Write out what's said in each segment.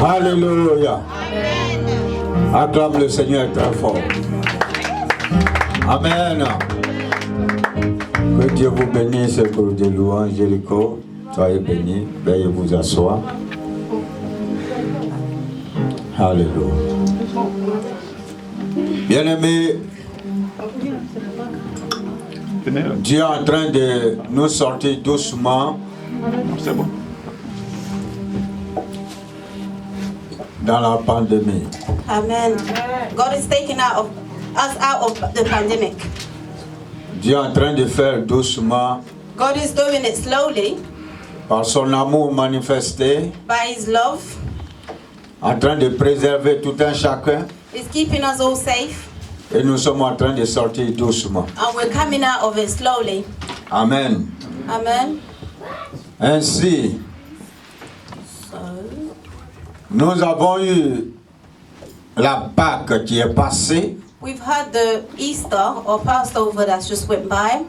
Alléluia. Acclame le Seigneur très fort. Amen. Que Dieu vous bénisse pour des louanges, Jéricho. Soyez bénis. Veuillez vous asseoir. Alléluia. Bien-aimés, Dieu est en train de nous sortir doucement. C'est bon. Dans la pandémie. Amen. God is taking us out of the pandemic. Dieu est en train de faire doucement. God is doing it slowly. Par son amour manifesté. By His love. En train de préserver tout un chacun. He's keeping us all safe. Et nous sommes en train de sortir doucement. And we're coming out of it slowly. Amen. Amen. Ainsi, nous avons eu la Pâque qui est passée. We've had the Easter or Passover that's just went by.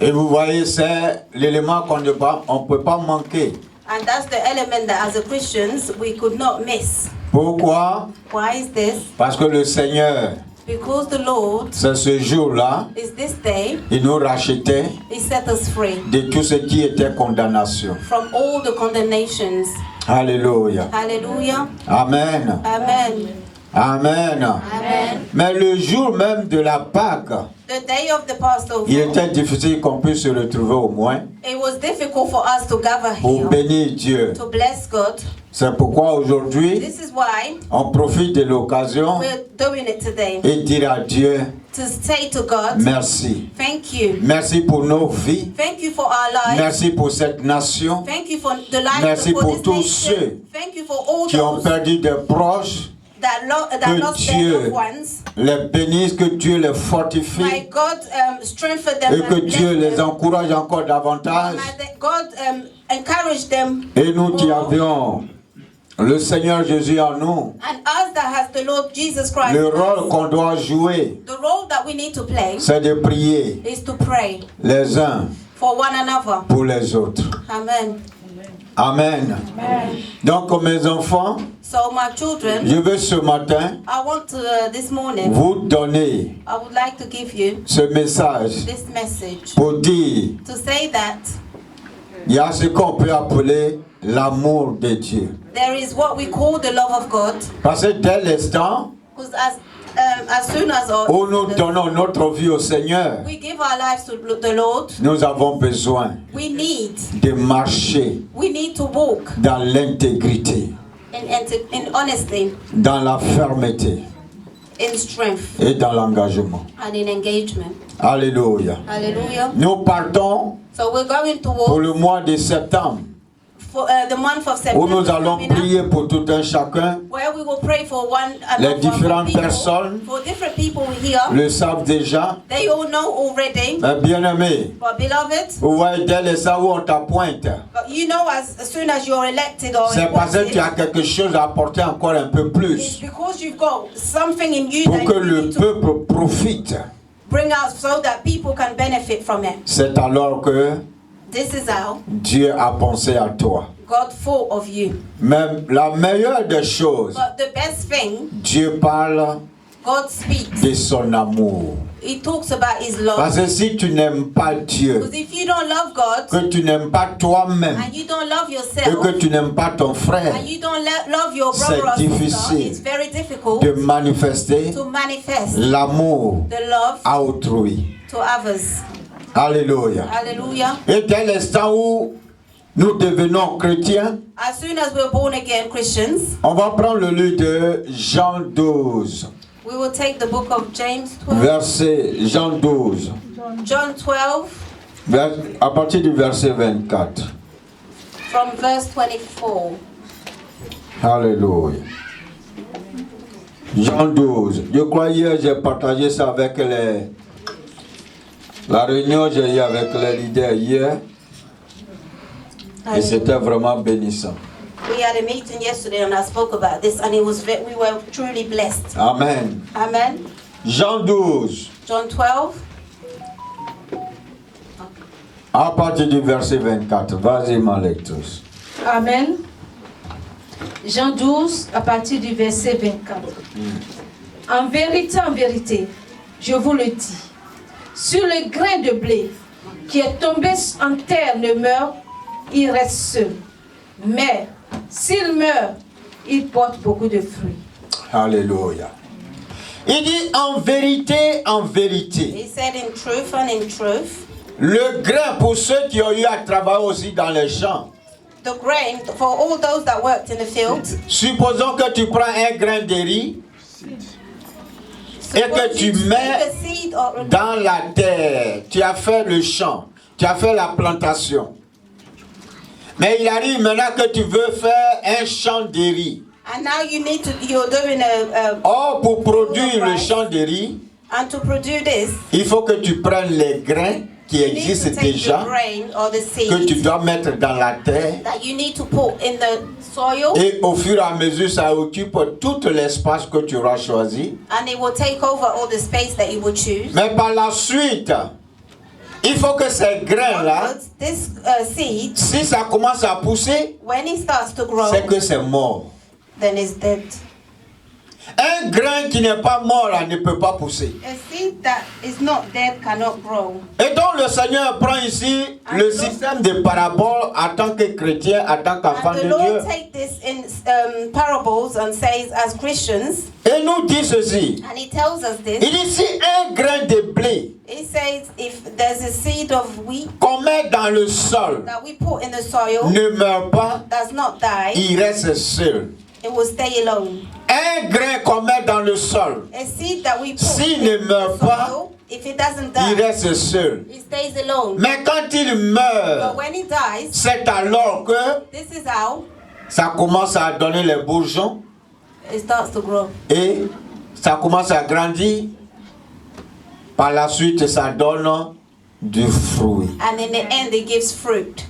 Et vous voyez, c'est l'élément qu'on ne peut pas manquer. And that's the element that as a Christians we could not miss. Pourquoi? Why is this? Parce que le Seigneur, because the Lord, c'est ce jour-là, is this day, il nous rachetait He set us free de tout ce qui était condamnation. from all the condemnations. Alléluia. Hallelujah. Amen. Amen. Amen. Amen. Mais le jour même de la Pâque, The day of the Passover, il était difficile qu'on puisse se retrouver au moins it was difficult for us to gather pour here bénir Dieu. to bless God. C'est pourquoi aujourd'hui, This is why on profite de l'occasion we're doing it today. et dire à Dieu, To say to God, merci. thank you. Merci pour nos vies. Thank you for our lives. Merci pour cette nation Thank you for the life Merci for pour this tous nation. ceux Thank you for all qui ont those perdu des proches. that Que lost their Dieu loved ones. les bénisse, que Dieu les May fortifie God strengthen them et que and bless Dieu les them. encourage encore davantage. May God encourage them. Et nous qui more. avions le Seigneur Jésus en nous, And us that has the Lord Jesus Christ, le in rôle us, qu'on doit jouer, the role that we need to play c'est de prier is to pray les uns for one another. pour les autres. Amen. Amen. Donc mes enfants, So my children, je veux ce matin I want to this morning, vous donner I would like to give you ce message this message pour dire, to say that il y a ce qu'on peut appeler l'amour de Dieu. there is what we call the love of God. Parce que dès l'instant Because as soon as où nous donnons notre vie au Seigneur, we give our lives to the Lord, nous avons besoin we need de marcher to walk dans l'intégrité, in honesty, dans la fermeté in strength, et dans l'engagement. and in engagement. Alléluia. Hallelujah. Nous partons So we're going to pour walk le mois de septembre for the month of où September, nous allons coming up, prier pour tout un chacun. where we will pray for one Les another, différentes people, personnes for different people here. le savent déjà. They all know already. Mais bien-aimés, But beloved, vous voyez dès l'instant où on t'appointe, but you know as soon as you're elected or c'est parce que tu as appointed, quelque chose à apporter encore un peu it's plus because you've got something in you pour that que you le need to peuple profite. bring out so that people can benefit from it. C'est alors que This is how Dieu a pensé à toi. God thought of you. Même la meilleure des choses, But the best thing, Dieu parle God speaks. de son amour. He talks about His love. Parce que si tu n'aimes pas Dieu, Because if you don't love God, que tu n'aimes pas toi-même, and you don't love et yourself, que tu n'aimes pas ton frère, and you don't love your c'est brother or sister, difficile it's very difficult de manifester to manifest l'amour the love à autrui. to others. Alléluia. Hallelujah. Et dès l'instant où nous devenons chrétiens, As soon as we're born again Christians, on va prendre le livre de Jean 12, we will take the book of James 12, verset Jean 12, John 12, à partir du verset 24. from verse 24. Alléluia. Jean 12. Je crois hier j'ai partagé ça avec la réunion que j'ai eue avec les leaders hier. Et c'était vraiment bénissant. We had a meeting yesterday and I spoke about this and we were truly blessed. Amen. Amen. Jean 12. John 12. À partir du verset 24. Vas-y ma lectrice. Amen. Jean 12, à partir du verset 24. En vérité, je vous le dis, sur le grain de blé qui est tombé en terre ne meurt, il reste seul. Mais s'il meurt, il porte beaucoup de fruits. Alléluia. Il dit en vérité, en vérité. He said in truth and in truth. Le grain, pour ceux qui ont eu à travailler aussi dans les champs. The grain, for all those that worked in the field. Supposons que tu prends un grain de riz et que tu mets dans la terre. Tu as fait le champ, tu as fait la plantation. Mais il arrive maintenant que tu veux faire un champ de riz. And now you're doing Or, pour produire le champ de riz, and to produce this, il faut que tu prennes les grains qui existent déjà, que tu dois mettre dans la terre. That you need to put in the soil. Et au fur et à mesure, ça occupe tout l'espace que tu auras choisi. And it will take over all the space that you will choose. Mais par la suite, il faut que ces grains-là, seed, si ça commence à pousser, when it starts to grow, c'est que c'est mort. Then it's dead. Un grain qui n'est pas mort là, ne peut pas pousser. A seed that is not dead cannot grow. Et donc le Seigneur prend ici le système de paraboles en tant que chrétien, en tant qu'enfant de The Lord Dieu. take this in parables and says as Christians. Et nous dit ceci. And he tells us this. Il dit si un grain de blé He says if there's a seed of wheat qu'on met dans le sol that we put in the soil ne meurt pas, does not die, il reste seul. it will stay alone. Un grain qu'on met dans le sol, A seed that we put s'il in ne the meurt pas, soil, if it doesn't il die, reste seul. it stays alone. Mais quand il But meurt, when it dies, c'est alors que this is how ça commence à donner les bourgeons it starts to grow. et ça commence à grandir. Par la suite, ça donne du fruit. And in the end, it gives fruit.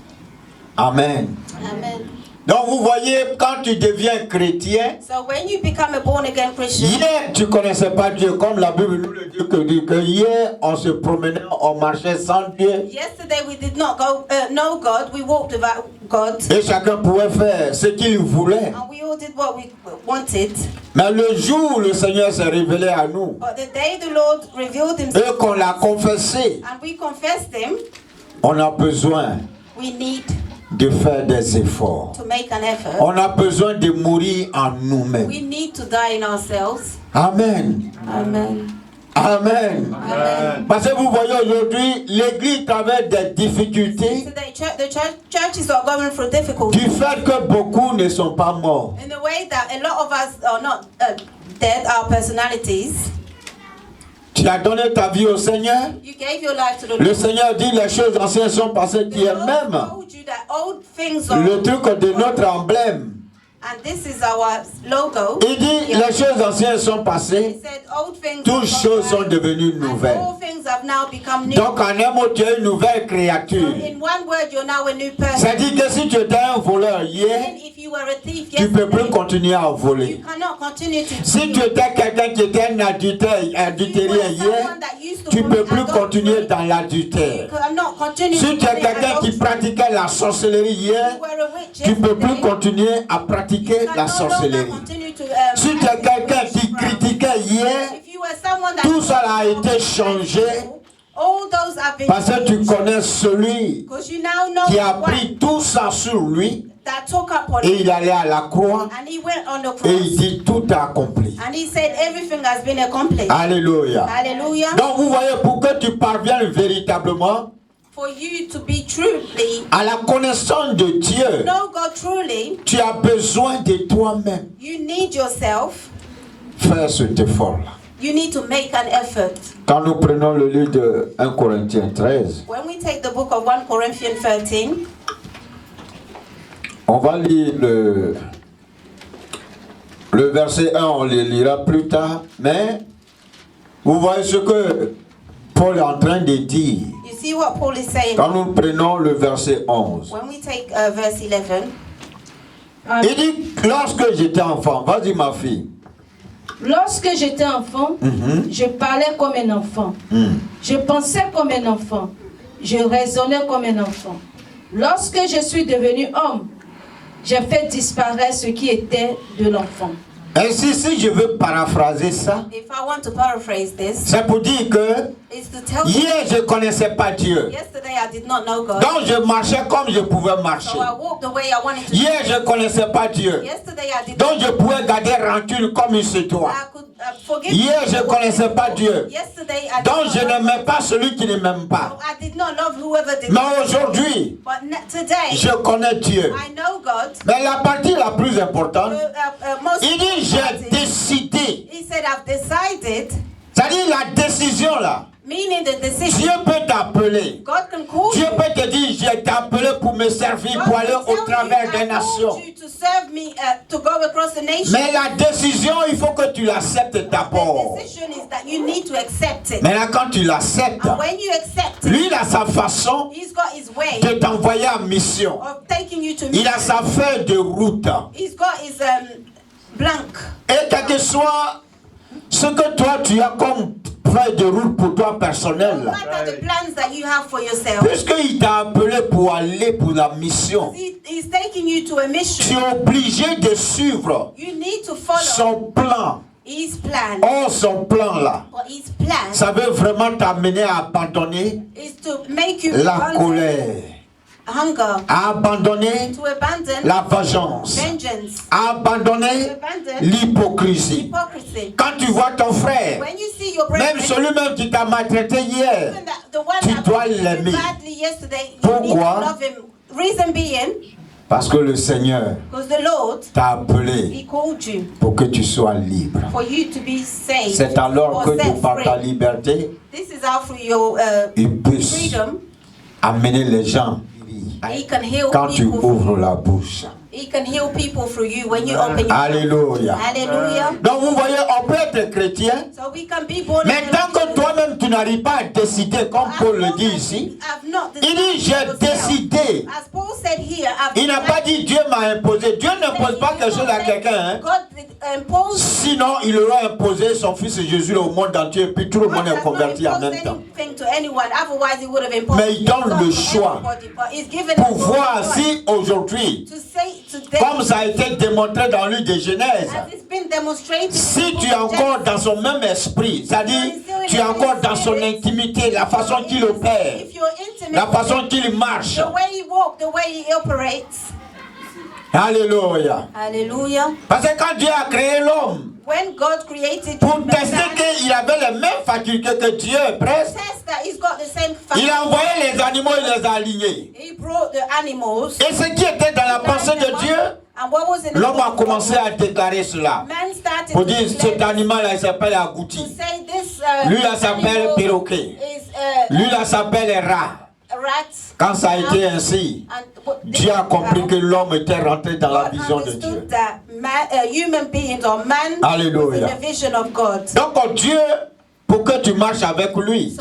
Amen. Amen. Donc vous voyez, quand tu deviens chrétien, So when you become a born again Christian, hier tu ne connaissais pas Dieu, comme la Bible nous le dit, que hier on se promenait, on marchait sans Dieu. yesterday we did not know God, we walked without God. Et chacun pouvait faire ce qu'il voulait. And we all did what we wanted. Mais le jour où le Seigneur s'est révélé à nous, But the day the Lord revealed et himself qu'on l'a confessé, and we confessed him, on a besoin we need de faire des efforts. to make an effort. On a besoin de mourir en nous-mêmes. We need to die in ourselves. Amen. Amen. Amen. Amen. Parce que vous voyez aujourd'hui, l'Église traverse des difficultés Today, the churches are going through difficulty du fait que beaucoup ne sont pas morts. in the way that a lot of us are not dead, our personalities. Tu as donné ta vie au Seigneur. You gave your life to the Le Lord. Seigneur dit les choses anciennes sont passées, qui est The Lord même told you that old things are le truc de notre emblème. and this is our logo. Il dit les choses anciennes sont He passées, said old things toutes have choses sont gone by, devenues and nouvelles. all things have now become new. Donc en un mot, tu es une nouvelle créature. In one word, you're now a new person. C'est-à-dire que si tu étais un voleur hier, And if you were a thief tu ne peux plus yesterday, continuer à you voler. cannot continue to Si tu étais quelqu'un qui était un adultérien hier, tu ne peux plus continuer dans l'adultère. Si tu es quelqu'un qui pratiquait la sorcellerie hier, tu ne peux plus continuer à pratiquer la sorcellerie. Si tu es quelqu'un qui critiquait hier, tout ça a été changé parce que tu connais celui qui a pris tout ça sur lui et il allait à la croix et il dit tout est accompli. Alléluia. Hallelujah. Donc vous voyez, pour que tu parviennes véritablement For you to be truly, à la connaissance de Dieu, know God truly, tu as besoin de toi-même. you need yourself. Faire cet effort-là. You need to make an effort. Quand nous prenons le livre de 1 Corinthiens 13, When we take the book of 1 Corinthians 13, on va lire le verset 1, on le lira plus tard, mais vous voyez ce que Paul est en train de dire. you see what Paul is saying. Quand nous prenons le verset 11, When we take verse 11, il dit, lorsque j'étais enfant, vas-y ma fille. Lorsque j'étais enfant, je parlais comme un enfant. Je pensais comme un enfant. Je raisonnais comme un enfant. Lorsque je suis devenu homme, j'ai fait disparaître ce qui était de l'enfant. Ainsi, si je veux paraphraser ça, If I want to paraphrase this, c'est pour dire que it's to tell you, hier je ne connaissais pas Dieu. yesterday I did not know God. Donc je marchais comme je pouvais marcher. So I walked the way I wanted to. Hier je ne connaissais pas Dieu. Yesterday I did Donc not. je pouvais garder rancune comme il se doit. I could forgive. Hier je ne connaissais pas Dieu. Yesterday I did Donc not je know n'aimais pas celui qui ne m'aime pas. God. I did not love whoever did. Mais aujourd'hui, But today je connais Dieu. I know God. Mais la partie la plus importante, Most il dit j'ai important is, décidé. he said, I've decided, C'est-à-dire la décision là. meaning the decision. Dieu peut t'appeler. God can call Dieu you. peut te dire, je t'ai appelé pour me servir, God pour aller can au tell travers you, des I nations. called you to serve me, to go across the nation. Mais la décision, il faut que tu l'acceptes d'abord. The decision is that you need to accept it. Maintenant, quand tu l'acceptes, And when you accept it, lui, il a sa façon he's got his way de t'envoyer en mission. of taking you to Il a mission. sa feuille de route. He's got his blank. Et quel que soit ce que toi, tu as comme feuille de route pour toi personnel, What are the plans that you have for yourself? puisqu'il t'a appelé pour aller pour la mission, He's taking you to a tu mission. es obligé de suivre You need to follow son plan. his plan. Or, son plan là, But his plan ça veut vraiment t'amener à abandonner is to make you la abandon colère, hunger, à abandonner to abandon la vengeance, vengeance, à abandonner l'hypocrisie. hypocrisy. Quand tu vois ton frère, When you see your même brethren, celui-même qui t'a maltraité hier, even the one tu that dois treated you l'aimer. badly yesterday, you need to Pourquoi? love him. Reason being, parce que le Seigneur because the Lord, t'a appelé he called you pour que tu sois libre. for you to be saved. C'est alors or que set tu, par ta free. liberté, This is how through your il puisse freedom, amener les gens he can heal quand tu people. ouvres la bouche. He can heal people through you when you open your mouth. Alléluia. Hallelujah. Donc vous voyez, on peut être chrétien, So we can be born mais again. tant que toi-même tu n'arrives pas à décider, comme Paul le dit ici, I've not il dit j'ai décidé. As Paul said here, I've Il n'a pas dit Dieu m'a imposé. Dieu n'impose pas quelque chose à quelqu'un. Hein. God imposed. Sinon, il aurait imposé son fils Jésus au monde entier et puis tout le monde est converti en même temps. To anyone. Otherwise, he would have imposed. Mais il donne le choix pour voir si aujourd'hui, comme ça a été démontré dans le livre de Genèse, si tu es encore dans son même esprit, c'est-à-dire tu es encore dans son intimité, la façon qu'il opère, la façon qu'il marche. The way he walks, the way he operates. Alléluia. Alléluia. Parce que quand Dieu a créé l'homme, when God created pour tester qu'il avait les mêmes facultés que Dieu, presque, il a envoyé les animaux et les a alignés. He brought the animals. Et ce qui était dans la pensée de Dieu, l'homme a commencé à déclarer cela. Pour dire cet animal-là, il s'appelle agouti. Lui, là, s'appelle perroquet. Lui, là, s'appelle rat. Quand ça a été ainsi, Dieu a compris que l'homme était rentré dans la vision de Dieu. Alléluia. Donc Dieu, pour que tu marches avec lui,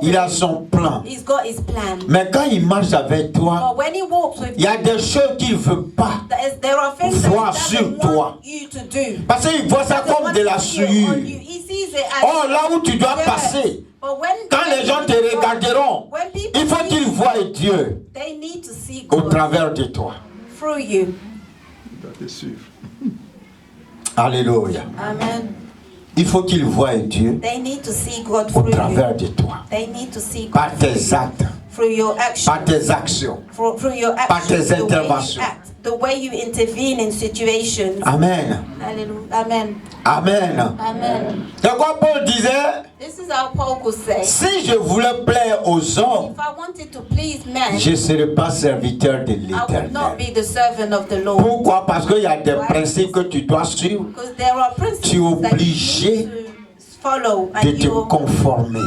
il a son plan. Mais quand il marche avec toi, il y a des choses qu'il ne veut pas voir sur toi. Parce qu'il voit ça comme de la souillure. Oh, là où tu dois passer, quand les gens te regarderont, il faut qu'ils voient Dieu au travers de toi. Alléluia. Amen. Il faut qu'ils voient Dieu au travers de toi. Par tes actes, par tes actions, par tes interventions. The way you intervene in situations. Amen. Hallelujah. Amen. Amen. Amen. C'est quoi Paul disait? This is how Paul could say. Si je voulais plaire aux hommes, if I wanted to please men, je ne serais pas serviteur de I would not l'Éternel. be the servant of the Lord. Pourquoi? Parce qu'il y a des principes que tu dois suivre. Because there are principles Tu es that obligé you need to follow, de and te conformer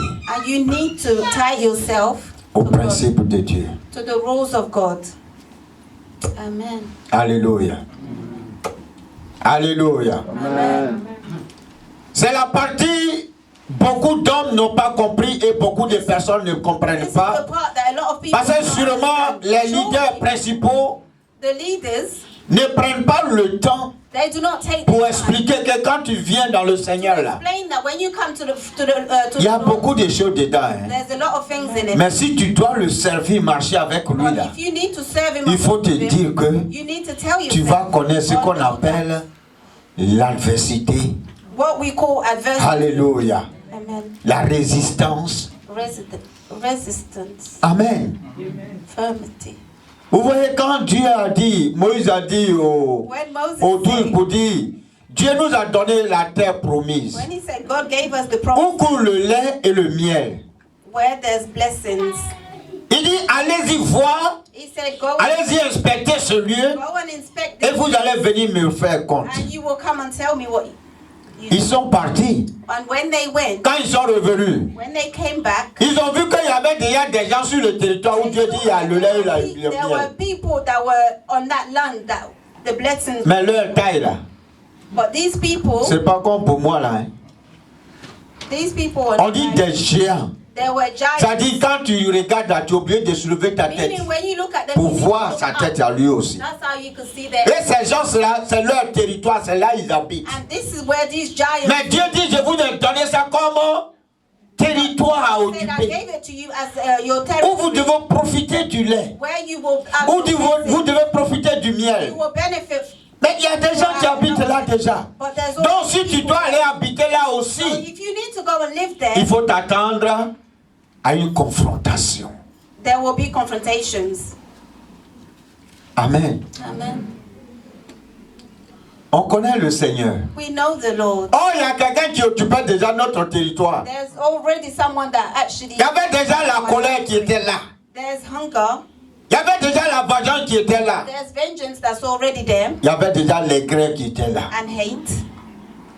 you need to tie yourself aux to God, principes de Dieu. to the rules of God. Amen. Alléluia. Alléluia. Amen. C'est la partie beaucoup d'hommes n'ont pas compris et beaucoup de personnes ne comprennent This is pas. the part that a lot of people Parce que don't sûrement understand. les leaders principaux The leaders ne prennent pas le temps They do not take pour the time expliquer que quand tu viens dans le Seigneur to là, explain that when you come to the il y a Lord, beaucoup de choses dedans. Hein. there's a lot of things in it. Mais si tu dois le servir, marcher avec lui But là, if you need to serve him, il faut te with him, dire que you need to tell tu vas yourself connaître ce qu'on appelle l'adversité. what we call adversity. Alléluia. Amen. La résistance. Resistance. Amen. Firmity. Vous voyez quand Dieu a dit, Moïse a dit aux douze pour dire, Dieu nous a donné la terre promise. When he said God gave us the Où promise, coule le lait et le miel. where there's blessings. Il dit, allez-y voir, He said, go allez-y inspecter ce lieu and inspect et it, vous allez venir me faire compte. and you will come and tell me what you Ils sont partis. And when they went, Quand ils sont revenus, when they came back, ils ont vu qu'il y avait déjà des gens sur le territoire où Dieu dit il y a le lait et le there were miel. people that were on that land that the blessings. Mais leur taille là, But these people, c'est pas comme pour moi là. Hein. these people, On dit des géants. there were giants. Ça dit quand tu regardes là, tu es obligé de soulever ta tête Meaning when you look at them, pour you need to voir look sa up. tête à lui aussi. That's how you can see them. Et ces gens-là, c'est leur territoire, c'est là ils habitent. And this is where these giants. Mais Dieu dit, je vous ai donné ça comme territoire à said, I occuper. gave it to you as your Où territory. vous devez profiter du lait. Where you will. Où vous devez profiter du miel. You will benefit. Mais il y a des gens qui habitent là déjà. But there's also Donc si tu people- dois aller habiter là So aussi, if you need to go and live there, il faut t'attendre à une confrontation. there will be confrontations. Amen. Amen. On connaît le Seigneur. We know the Lord. Oh, il y a quelqu'un qui occupait déjà notre territoire. There's already someone that actually. Il y avait déjà la colère qui était là. There's hunger. Il y avait déjà la vengeance qui était là. There's vengeance that's already there. Il y avait déjà les grès qui étaient là. And hate.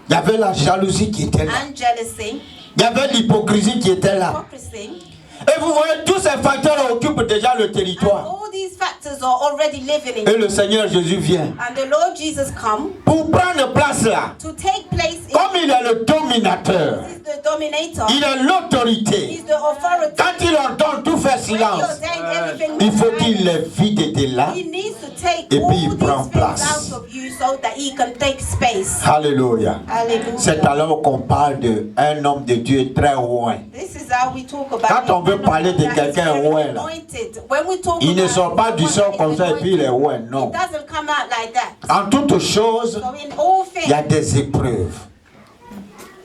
Il y avait la jalousie qui était là. And jealousy. Il y avait l'hypocrisie qui était là. Hypocrisy. Et vous voyez, tous ces facteurs occupent déjà le And territoire. all these factors are already living Et in. le Seigneur Jésus vient And the Lord Jesus come pour prendre place là. to take place in. Comme il est le dominateur, He's the dominator. il est l'autorité. He's the authority. Quand il ordonne tout faire When he silence, ordained everything il faut to qu'il happen, les vide de là. he needs to take Et all puis il these prend things place. out of you so that he can take space. Alléluia. C'est Hallelujah. alors qu'on parle d'un homme de Dieu très loin. This is how we talk about Quand on veut it. parler de That is quelqu'un very loin, là, anointed. When we talk il ne about sort pas du someone sol that comme is ça et puis il est anointed, loin. Non. it doesn't come out like that. En toutes choses, So in all il y a things, des épreuves.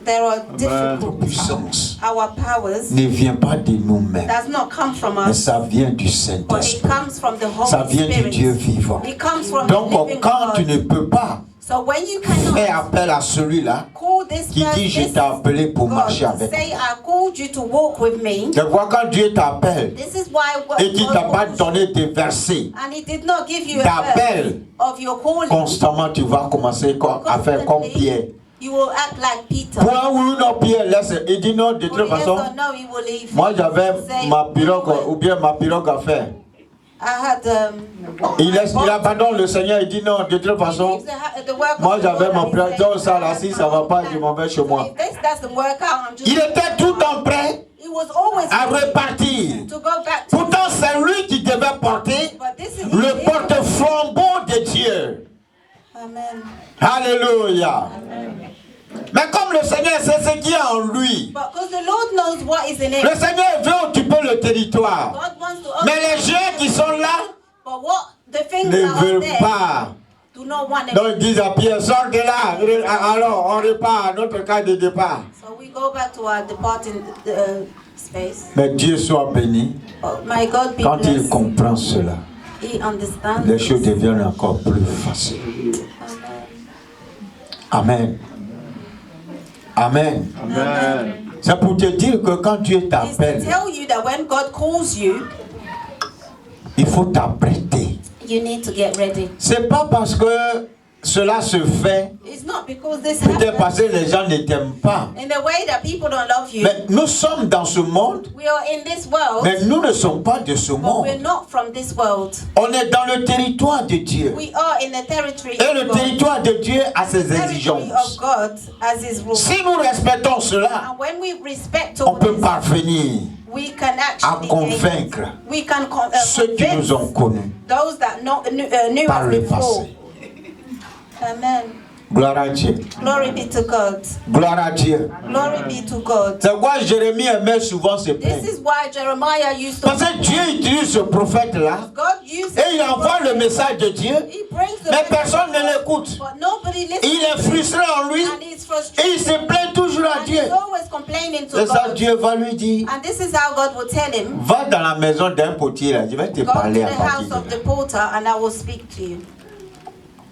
there are Notre difficult. puissance Our powers ne vient pas de nous-mêmes, does not come from mais us, ça vient du but it Saint-Esprit. comes from the Ça Holy vient du Dieu Spirit. vivant. It comes from Donc, the living quand tu God. ne peux pas So when you faire cannot appel à celui-là call this qui dit je person, t'ai appelé pour marcher God, avec say moi. I called you to walk with me. Tu vois, quand Dieu t'appelle This is why et qu'il God t'a pas calls you. donné des versets, And he did not give you a t'appelle verse of your calling. constamment, tu vas commencer à faire comme Pierre. You will act like Peter. Pour un oui ou non, Pierre laisse. Il dit non, de For toute yes façon, or no, he will leave. moi j'avais Say, ma pirogue ou bien ma pirogue à faire. I had Il abandonne le Seigneur, il dit non, de toute façon, moi j'avais mon pirogue, donc ça là, si ça va pas, je m'en vais chez moi. Il était tout le temps prêt à repartir. Pourtant, c'est lui qui devait porter le porte-flambeau de Dieu. Amen. Alléluia. Mais comme le Seigneur sait ce qu'il y a en lui, Because the Lord knows what is in it. le Seigneur veut occuper le territoire. God wants to Mais les gens qui sont là but what the things ne that are veulent there pas. do not want it. Donc ils disent à Pierre, sors de là. Alors on repart à notre cas de départ. So we go back to our departing space. Mais Dieu soit béni. Oh, my God be Quand il blessed. comprend cela, He understands. les choses deviennent encore plus faciles. Amen. Amen. Amen. C'est pour te dire que quand Dieu It's to t'appelle, tell you that when God calls you, il faut t'apprêter. you need to get ready. C'est pas parce que cela se fait, It's not because this peut-être happens parce que les gens ne t'aiment pas. in the way that people don't love you. Mais nous sommes dans ce monde, We are in this world, mais nous ne sommes pas de ce but monde. we're not from this world. On est dans le territoire de Dieu. We are in the territory Et le of God. territoire de Dieu a ses Territory of exigences. God as His rule. Si nous respectons cela, And when we respect on all peut this, parvenir we can à actually convaincre we can ceux qui convince nous ont connus those that knew par us le before passé. Amen. Gloire à Dieu. Glory be to God. Gloire à Dieu. Glory be to God. C'est pourquoi Jérémie aimait souvent se plaindre. This is why Jeremiah used to. Parce que Dieu utilise ce prophète-là God uses et il envoie le message de Dieu, He brings the mais message personne ne l'écoute. But nobody listens. Il est frustré en lui And he's et frustrated. il se plaint toujours à And Dieu. he's always complaining to C'est ça, God. Dieu va lui dire, And this is how God will tell him, va dans la maison d'un potier, là, je vais te go to parler the à partir house de of the là. porter and I will speak to you.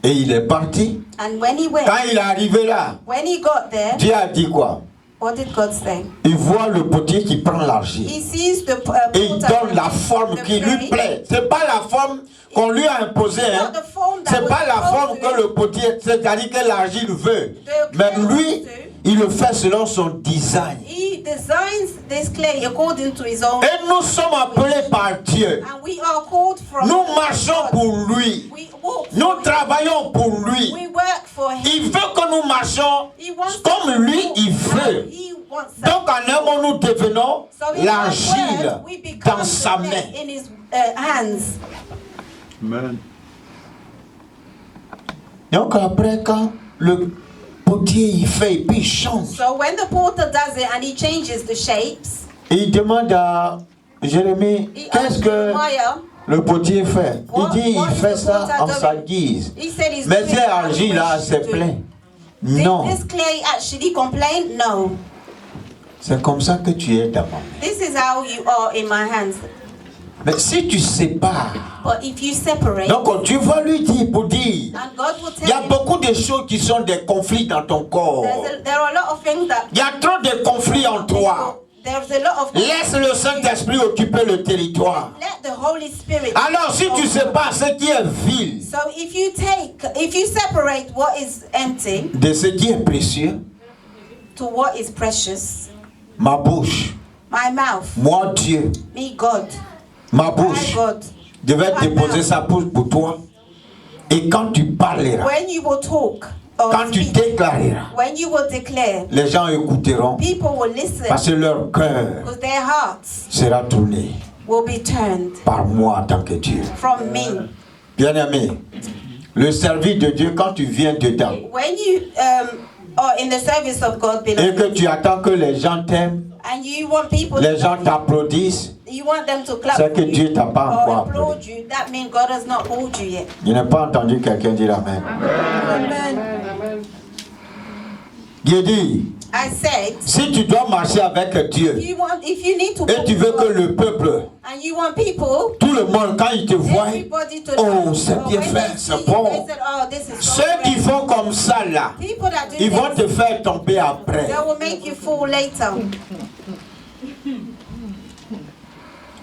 Et il est parti. And when he went, Quand il est arrivé là, when he got there, Dieu a dit quoi? what did God say? Il voit le potier qui prend l'argile. He sees the Et il porter donne la forme the qui lui clay. plaît. C'est pas la forme qu'on lui a imposée. Hein. Not the form that C'est was pas la forme supposed que le potier, c'est-à-dire que l'argile veut. The Mais clay lui, wants to. il le fait selon son design. He designs this clay according to his own. Et nous sommes appelés par Dieu. And we are called from Nous marchons God. pour lui. We walk for Nous him. travaillons pour lui. We work for him. Il veut que nous marchions He wants comme us lui, to il walk veut. how he wants us. Donc en un mot, nous devenons So in one l'argile word, we become dans sa the main. clay in his hands. Amen. Donc après, quand le potier il fait et puis il change, So when the porter does it and he changes the shapes, il demande à Jérémie, he qu'est-ce asks que Jeremiah, le potier fait? Il dit, What il fait is the ça porter en doing? sa guise. he said he's Mais doing c'est it how he argile là, wishes c'est to. plein. Did Non, this clay actually complain? No. c'est comme ça que tu es dans ma main. This is how you are in my hands. Mais si tu sépares, But if you separate, donc tu vas lui dire pour dire, and God will il y a tell you, beaucoup de choses qui sont des conflits dans ton corps. there are a lot of things that Il y a trop de conflits en toi. there's a lot of Laisse le Saint-Esprit occuper le territoire. let the Holy Spirit. Alors si tu sépares ce qui est vil So if you separate what is empty de ce qui est précieux, to what is precious, ma bouche, my mouth, moi Dieu, me God, ma my bouche, God. je vais déposer sa bouche pour toi. Et quand tu parleras, When you will talk or quand tu speak, déclareras, when you will declare, les gens écouteront people will listen parce que leur cœur because their hearts sera tourné will be turned par moi en tant que Dieu. from me. Bien-aimé, le service de Dieu, quand tu viens dedans When you are in the service of God, et beloved, que tu attends que les gens t'aiment, and you want people les to gens t'applaudissent, you want them to clap c'est que for Dieu you t'a pas or encore applaud appelé. you, that means God has not called you yet. Je n'ai pas entendu quelqu'un dire Amen. Amen. Dieu dit, I said, si tu dois marcher avec Dieu if you need to et tu veux que le peuple, and you want people, tout le monde, quand il te voit, everybody to oh, know, c'est or bien when fait, they c'est see you, bon. they said, oh, this is so Ceux qui great. font comme ça là, People that do ils vont this, te faire tomber après. they will make you fall later.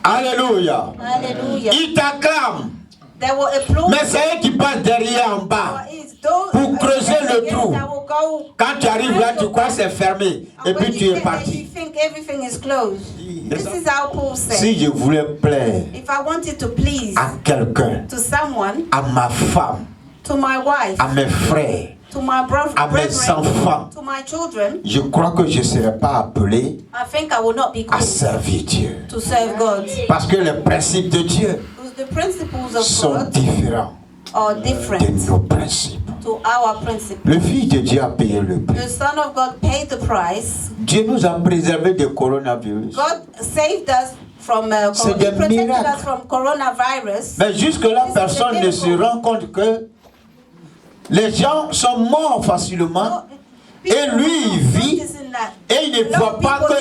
Alléluia. Hallelujah. Ils t'acclament, They will applaud mais c'est eux qui passent derrière en bas. you. It's those Pour creuser le against trou. that will go. Quand tu arrives là, tu crois que c'est fermé et And puis when tu you es get there, you parti. think everything is closed. This is how Paul said. Si je voulais plaire If I wanted to please à quelqu'un, to someone, à ma femme, to my wife, à mes frères, to my à mes brethren, enfants, to my children, je crois que je ne serai pas appelé I think I will not be à called servir Dieu. to serve God. Parce que les principes de Dieu Because the principles of sont God différents are de different nos principes. to our principles. Le Fils de Dieu a payé le prix. The Son of God paid the price. Dieu nous a préservés du coronavirus. God saved us from C'est He des protected miracles. us from coronavirus. Mais jusque-là, personne ne se rend compte que les gens sont morts facilement. Et lui, il vit. Et il ne voit pas que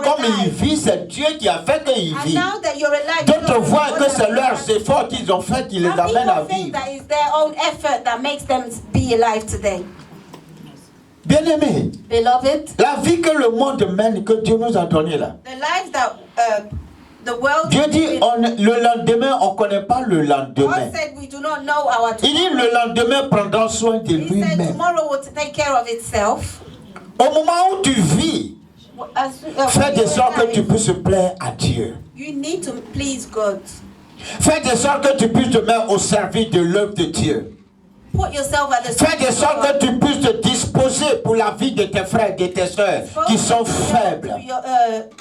comme il vit, c'est Dieu qui a fait qu'il And vit. now that you're alive, D'autres voient que c'est leurs efforts qu'ils ont fait qui les and amènent à people think vivre. that it's their own effort that makes them be alive today. Bien-aimé, Beloved, la vie que le monde mène, que Dieu nous a donnée là. the life that the world Dieu dit, le lendemain, on ne connaît pas le lendemain. God said we do not know our Il dit, le lendemain prendra soin de He said lui-même. tomorrow will take care of itself. Au moment où tu vis, fais de sorte que tu puisses plaire à Dieu. You need to please God. Fais de sorte que tu puisses te mettre au service de l'œuvre de Dieu. Put yourself at the Fais de sorte que tu puisses te disposer pour la vie de tes frères et de tes sœurs qui sont faibles.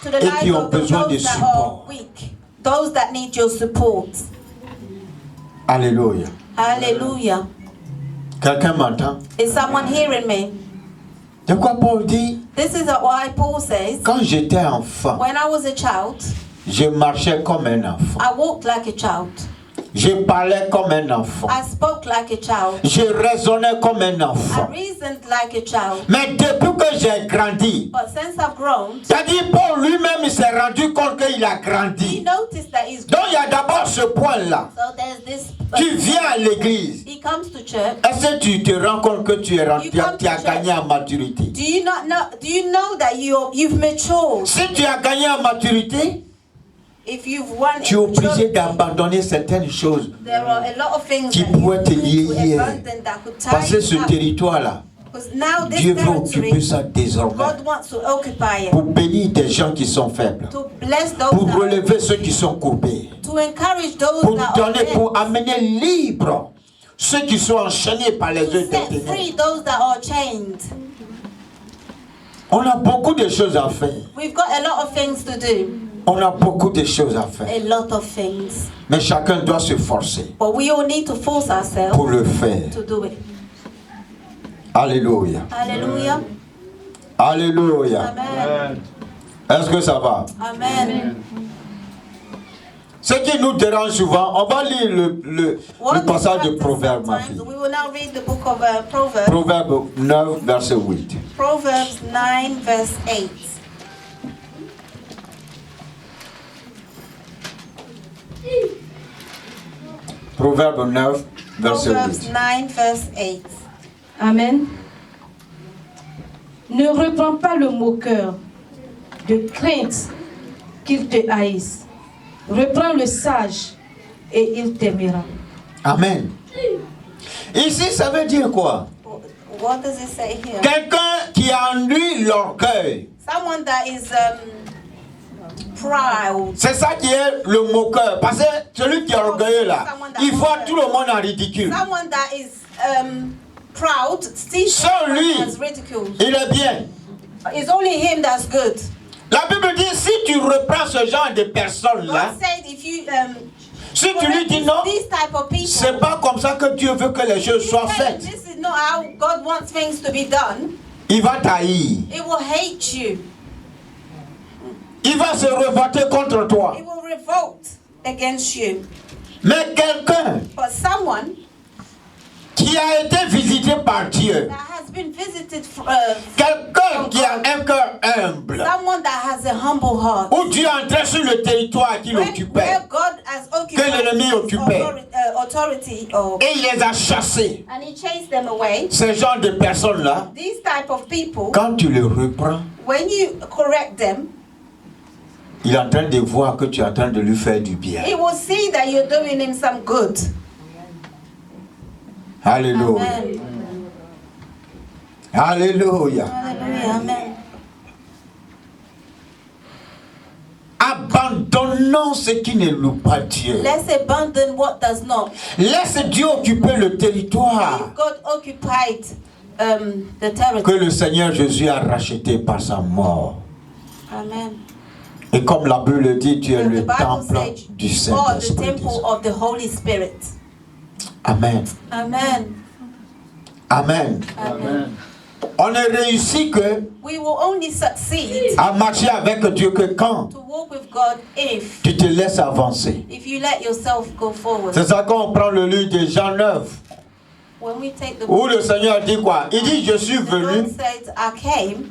To the et lives qui ont of those besoin de that are support. weak, those that need your support. Alléluia. Hallelujah. Quelqu'un m'entend? Is someone hearing me? De quoi Paul dit? This is why Paul says, quand j'étais enfant, when I was a child, je marchais comme un enfant. I walked like a child. Je parlais comme un enfant. I spoke like a child. Je raisonnais comme un I enfant. reasoned like a child. Mais depuis que j'ai grandi, But since I've grown, c'est-à-dire Paul lui-même il s'est rendu compte qu'il a he grandi. noticed that he's Donc il y a d'abord ce point-là. so there's this. Tu viens à l'église. He comes to church. Est-ce que tu te rends compte que tu es rendu, You come tu as to gagné en maturité? Do you not know? Do you know that you've matured? Si tu as gagné en maturité, If you've won, tu es obligé d'abandonner certaines choses there are a lot of things qui that you pourraient te need to lier. abandon that could tie Parce que ce you up. territoire-là, Because now this Dieu veut occuper territory, ça désormais. God wants to occupy it. Pour bénir des gens qui sont faibles. To bless those Pour that relever ceux qui sont courbés. to encourage those Pour that donner, are pour amener libre ceux qui sont enchaînés par les to œufs des set ténèbres. free those that are chained. On a beaucoup de choses à faire. We've got a lot of things to do. On a beaucoup de choses à faire. A lot of things. Mais chacun doit se forcer But we all need to force ourselves pour le faire. to do it. Alléluia. Hallelujah. Alléluia. Amen. Est-ce que ça va? Amen. Ce qui nous dérange souvent, on va lire le passage de Proverbe, ma fille. We will now read the book of Proverbs. Proverbe 9, verset 8. Proverbs 9, verse 8. Proverbe 9, verset Proverbs 8. 9, verse 8. Amen. Ne reprends pas le moqueur de crainte qu'il te haïsse. Reprends le sage et il t'aimera. Amen. Ici, ça veut dire quoi? What does it say here? Quelqu'un qui ennuie l'orgueil. Someone that is proud. C'est ça qui est le moqueur. Parce que celui qui est orgueilleux là, il voit tout le monde en ridicule. Someone that is proud, sees Sans lui, as ridicule. il est bien. It's only him that's good. La Bible dit, si tu reprends ce genre de personnes là, God said if you si tu lui dis non, these type of people, c'est pas comme ça que Dieu veut que les choses soient faites. this is not how God wants things to be done. Il va t'haïr. It will hate you. Il va se révolter contre toi. It will revolt against you. Mais quelqu'un But someone qui a été visité par Dieu, that has been visited, quelqu'un qui a un cœur humble, someone that has a humble heart, où Dieu entrait sur le territoire qu'il where occupait, God has que l'ennemi occupait, authority, et il les a chassés. and He chased them away. Ce genre de personnes-là, These type of people, quand tu les reprends, when you correct them, il est en train de voir que tu es en train de lui faire du bien. He will see that you're doing him some good. Alléluia. Amen. Alléluia. Hallelujah. Amen. Abandonnons ce qui ne loue pas Dieu. Let's abandon what does not. Laisse Dieu occuper le territoire If God occupied the que territory. le Seigneur Jésus a racheté par sa mort. Amen. Et comme la Bible dit, tu es And the le Bible temple says du you are the Saint-Esprit. temple of the Holy Spirit. Amen. Amen. Amen. Amen. On ne réussit que We will only succeed à marcher avec Dieu que quand to walk with God if tu te laisses avancer. you let yourself go forward. C'est ça qu'on prend le livre de Jean 9, When we take the où le Seigneur dit quoi? Il dit, je suis the Lord venu says, I came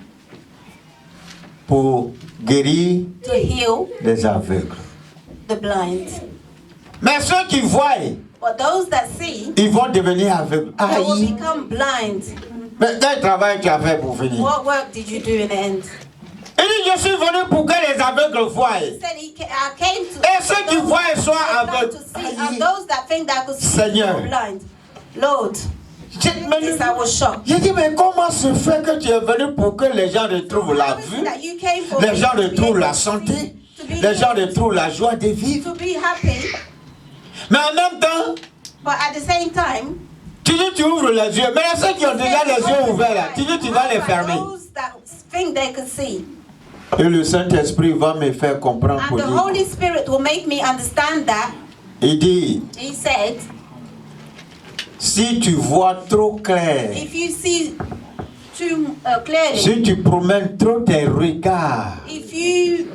pour guérir to heal les aveugles. the blind. Mais ceux qui voient, But those that see, ils vont devenir aveugles. they will Aïe. become blind. Mais quel travail tu as fait pour venir? What work did you do in the end? Il dit, je suis venu pour que les aveugles voient. He said, I came to Et ceux qui voient soient those that aveugles. to see, Aïe. and those that think that could see Seigneur. are blind. Lord, J'ai yes, I was shocked. dit, mais comment se fait que tu es venu pour que les gens retrouvent la How is it vue, that you came for les gens me to be retrouvent able la to see, santé, to be les gens healed, retrouvent la joie de vivre. to be happy, Mais en même temps, but at the same time, tu dis tu ouvres les yeux. Mais ceux qui ont déjà les yeux ouverts, là, tu dis tu vas les fermer. those that think they could see. Et le Saint-Esprit va me faire comprendre And pour the dire. Holy Spirit will make me understand that. Il dit, He said, Si tu vois trop clair, if you see too clearly, si tu promènes trop tes regards, if you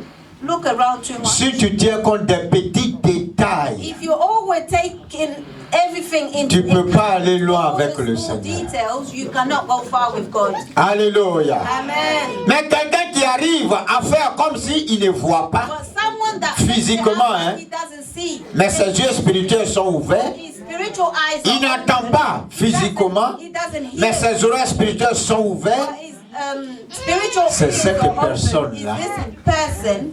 look around too much, si tu tiens compte des petits détails, if you always take in everything in, tu ne peux pas aller loin all avec the le small Seigneur. details, you cannot go far with God. Alléluia. Amen. Mais quelqu'un qui arrive à faire comme s'il ne voit pas, But someone that physiquement, hein, he doesn't see, mais ses yeux spirituels sont ouverts, his spiritual eyes il are n'entend open. pas physiquement, He doesn't hear, mais ses oreilles spirituelles sont ouvertes. but his spiritual C'est ears cette are open. personne-là Is this person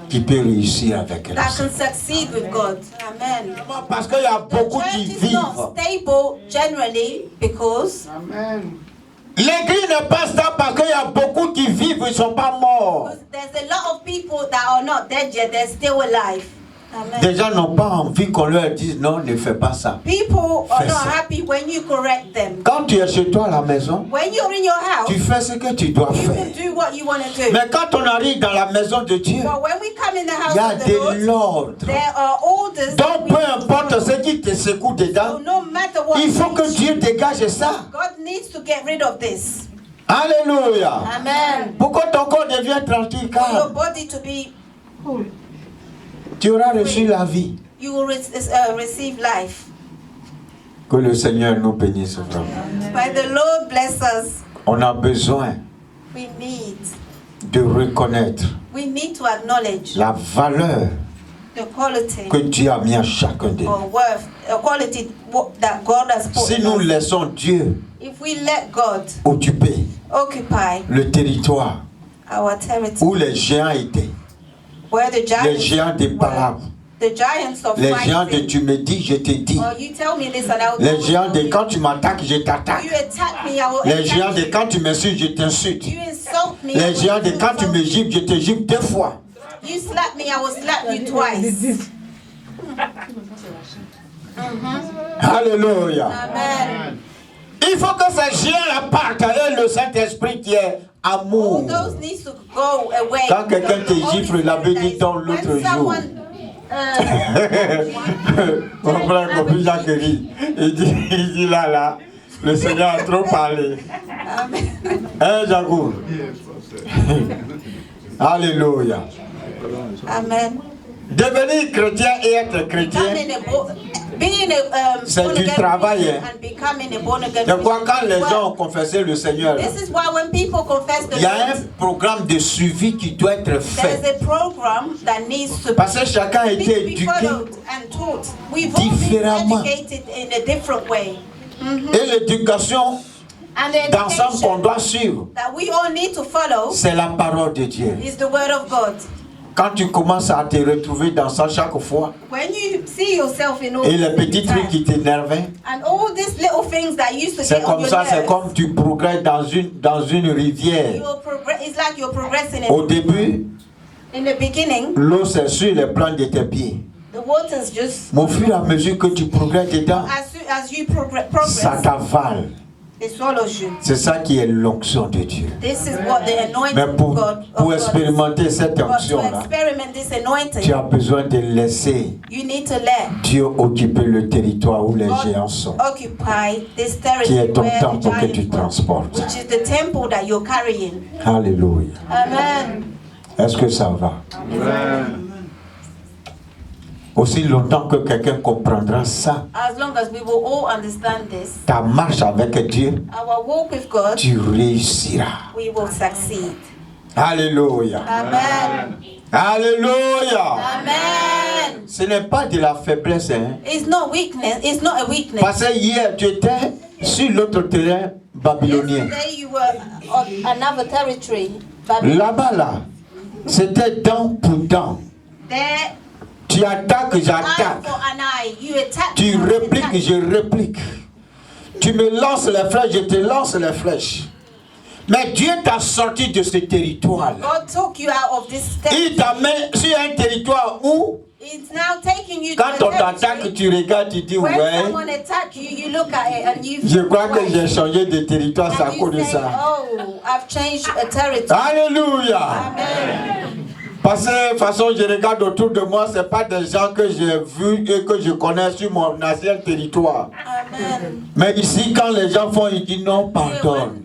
qui peut réussir avec elle. that can succeed with God. Amen. Parce qu'il y a beaucoup The qui church is not vivent. stable generally because L'église ne passe pas parce qu'il y a beaucoup qui vivent, ils ne sont pas morts. there's a lot of people that are not dead yet, they're still alive. Amen. Des gens n'ont pas envie qu'on leur dise non, ne fais pas ça. People are Fais not ça. happy when you correct them. Quand tu es chez toi à la maison, When you're in your house, tu fais ce que tu dois you faire. can do what you want to do. Mais quand on arrive dans la maison de Dieu, But when we come in the house il y a of the de Lord, l'ordre. there are orders. that Donc we peu importe ce qui te secoue so dedans, no matter what, il faut que Dieu dégage ça. God needs to get rid of this. Alléluia. Amen. Pourquoi ton corps devient tranquille, For your calme? body to be, Tu auras reçu la vie. you will receive life. Que le Seigneur nous bénisse vraiment. By the Lord bless us. On a besoin We need de reconnaître to acknowledge la valeur the quality que Dieu a mis à chacun de nous. or worth, a quality that God has put Si in nous us. laissons Dieu If we let God occuper occupy le territoire our territory, où les géants étaient, where the les giants géants des were, Balaam, the giants of les géants de fighting, tu me dis, je te dis, or you tell me this and I will les do géants de it. quand tu m'attaques, je t'attaque, You attack me, I will les géants attack de you. quand tu m'insultes, je t'insulte, You insult me, I les will géants de quand tu me insult you. gifles, je te gifle 2 fois. You slap me, I will slap you twice. Alléluia. Amen. Il faut que ces géants-là partent et le Saint-Esprit qui est All amour. those needs to go away. Quand quelqu'un te The Holy gifle, il avait dit dans Spirit, l'autre when jour. someone, Mon frère Kofi Jacques il dit là, le Seigneur a trop parlé. Hein, Jacou? Alléluia. Amen. Devenir chrétien et être chrétien, c'est du travail. Hein. And becoming a born again De quoi quand les Christian. gens ont confessé le Seigneur, This is why when people confess the il y a un Lord, programme de suivi qui doit être there's fait. a program that needs to Parce que chacun a été be éduqué followed and taught. We've all been différemment. educated in a different way. Et l'éducation And the d'ensemble qu'on education doit suivre, that we all need to follow c'est la parole de Dieu. is the word of God. Quand tu commences à te retrouver dans ça chaque fois, When you see yourself in all et les this petits trucs time, qui t'énervaient, and all these little things that used to c'est get on comme your ça, c'est nerves, comme tu progresses dans une rivière. it's like you're progressing Au début, in the beginning. l'eau c'est sur les plans de tes pieds. The water's just Mais au fur et à mesure que tu progresses dedans, as you progress, ça t'avale. it swallows you. C'est ça qui est l'onction de Dieu. This is what the anointing Mais of pour God is. expérimenter cette But to onction-là, experiment this tu anointing, as besoin de laisser you need to let Dieu occuper le territoire où les God géants sont, occupy this qui est territory ton where the temple que tu giants are, transportes. which is the temple that you're carrying. Alléluia. Amen. Est-ce que ça va? Aussi longtemps que quelqu'un comprendra ça, As long as we will all understand this, ta marche avec Dieu, our walk with God, tu réussiras. we will succeed. Alléluia. Amen. Alléluia. Amen. Ce n'est pas de la faiblesse, hein? It's not weakness. It's not a weakness. Parce que hier, tu étais sur l'autre terrain babylonien. Yesterday you were on another territory. Babylon. Là-bas, là, c'était dent pour dent. There, Tu attaques, eye j'attaque. for an eye. You attack. Tu and répliques, attack. je réplique. Tu me lances les flèches, je te lance les flèches. Mais Dieu t'a sorti de ce territoire-là. God took you out of this Il territory. t'amène sur un territoire où, It's now taking you quand to on a t'attaque, territory. tu regardes, tu dis, When ouais, someone attacks you, you look at it and you. je crois que right. j'ai changé de territoire, c'est à And cause de you say, ça. oh, I've changed a territory. Alléluia. Amen. Parce que de toute façon, je regarde autour de moi, ce n'est pas des gens que j'ai vus et que je connais sur mon ancien territoire. Amen. Mais ici, quand les gens font, ils disent non, pardonne.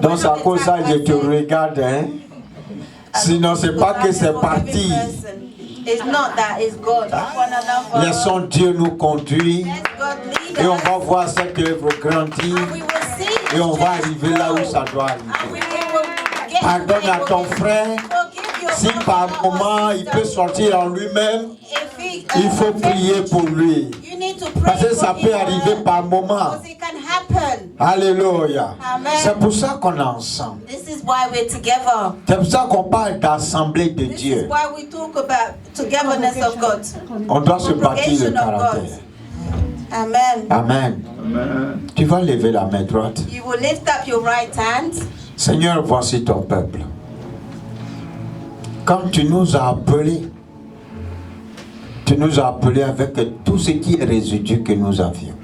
Donc, c'est à cause de ça que je te regarde. Hein? Sinon, ce n'est pas que c'est parti. It's not that, it's God. Laissons Dieu nous conduire. Et on va voir cette œuvre grandir. Et on va arriver là où ça doit arriver. Pardonne à ton frère. Si par moment il peut sortir en lui-même, il faut prier pour lui. Parce que ça peut arriver par moment. Alléluia. C'est pour ça qu'on est ensemble. C'est pour ça qu'on parle d'assemblée de Dieu. On doit se bâtir le caractère. Amen. Amen. Tu vas lever la main droite. You will lift up your right hand. Seigneur, voici ton peuple. Quand tu nous as appelés avec tout ce qui est résidu que nous avions.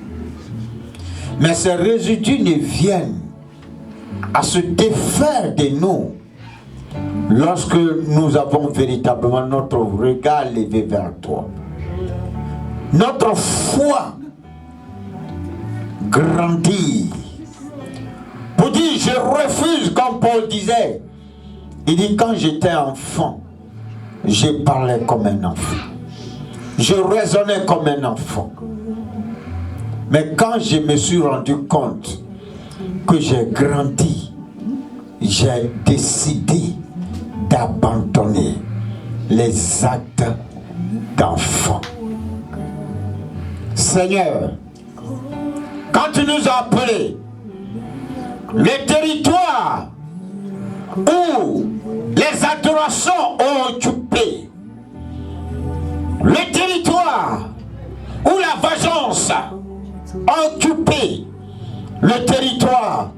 Mais ces résidus ne viennent à se défaire de nous lorsque nous avons véritablement notre regard levé vers toi. Notre foi grandit. Pour dire, je refuse, comme Paul disait. Il dit, quand j'étais enfant, je parlais comme un enfant. Je raisonnais comme un enfant. Mais quand je me suis rendu compte que j'ai grandi, j'ai décidé d'abandonner les actes d'enfant. Seigneur, quand tu nous as appelés, le territoire où les adorations ont occupé, le territoire où la vengeance a occupé, le territoire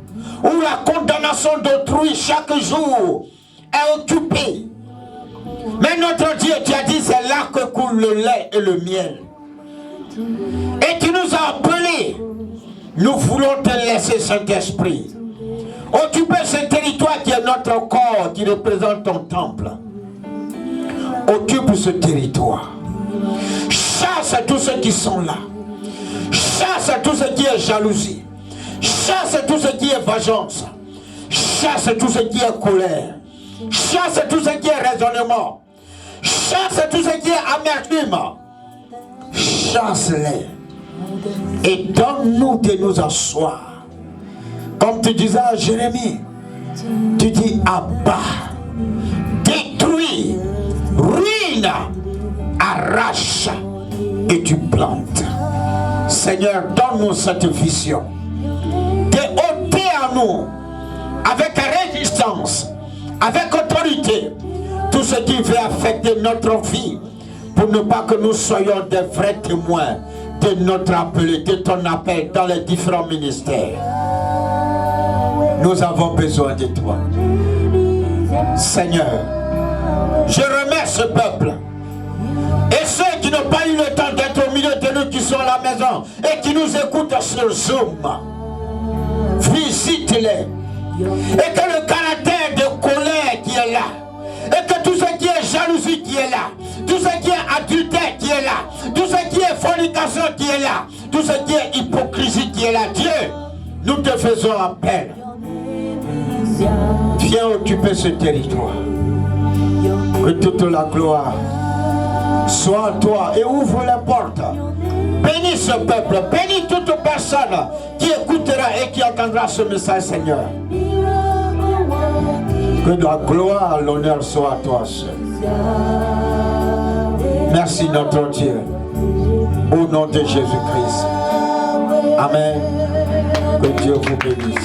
où la condamnation d'autrui chaque jour est occupée. Mais notre Dieu, tu as dit, c'est là que coule le lait et le miel. Et tu nous as appelés. Nous voulons te laisser, Saint-Esprit, occuper ce territoire qui est notre corps, qui représente ton temple. Occupe ce territoire. Chasse tous ceux qui sont là. Chasse tout ce qui est jalousie. Chasse tout ce qui est vengeance. Chasse tout ce qui est colère. Chasse tout ce qui est raisonnement. Chasse tout ce qui est amertume. Chasse-les. Et donne-nous de nous asseoir. Comme tu disais à Jérémie, tu dis abat, détruis, ruine, arrache et tu plantes. Seigneur, donne-nous cette vision de ôter à nous, avec résistance, avec autorité, tout ce qui veut affecter notre vie, pour ne pas que nous soyons des vrais témoins de notre appel, de ton appel dans les différents ministères. Nous avons besoin de toi. Seigneur, je remets ce peuple et ceux qui n'ont pas eu le temps d'être au milieu de nous, qui sont à la maison et qui nous écoutent sur Zoom. Visite-les. Et que le caractère de colère qui est là, et que tout ce qui est jalousie qui est là, tout ce qui est adultère qui est là, tout ce qui est fornication qui est là, tout ce qui est hypocrisie qui est là, Dieu, nous te faisons appel. Viens occuper ce territoire. Que toute la gloire soit à toi et ouvre les portes. Bénis ce peuple, bénis toute personne qui écoutera et qui entendra ce message, Seigneur. Que la gloire, l'honneur soit à toi seul. Merci notre Dieu. Au nom de Jésus-Christ. Amen. Que Dieu vous bénisse.